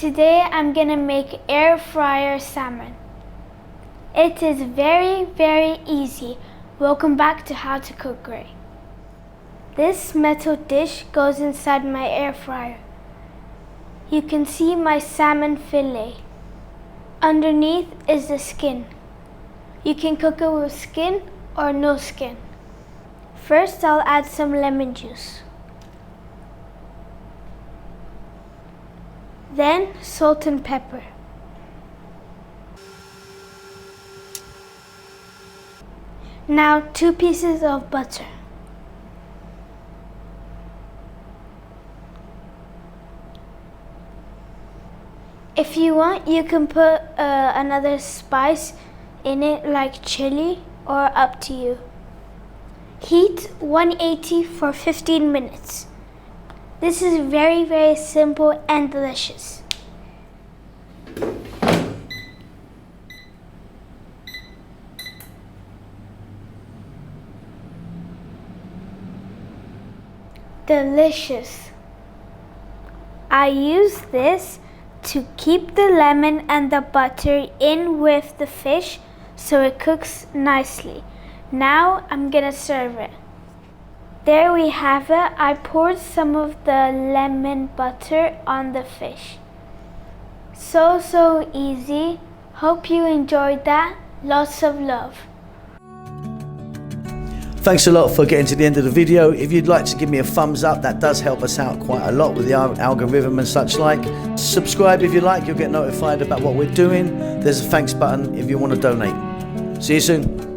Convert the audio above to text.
Today I'm gonna make air fryer salmon. It is very easy. Welcome back to How to Cook Great. This metal dish goes inside my air fryer. You can see my salmon fillet. Underneath is the skin. You can cook it with skin or no skin. First I'll add some lemon juice. Then salt and pepper. Now 2 pieces of butter. If you want, you can put another spice in it like chili, or up to you. Heat 180 for 15 minutes. This is very simple and delicious. Delicious. I use this to keep the lemon and the butter in with the fish so it cooks nicely. Now I'm gonna serve it. There we have it. I poured some of the lemon butter on the fish. So easy. Hope you enjoyed that. Lots of love. Thanks a lot for getting to the end of the video. If you'd like to give me a thumbs up, that does help us out quite a lot with the algorithm and such like. Subscribe if you like, you'll get notified about what we're doing. There's a thanks button if you want to donate. See you soon.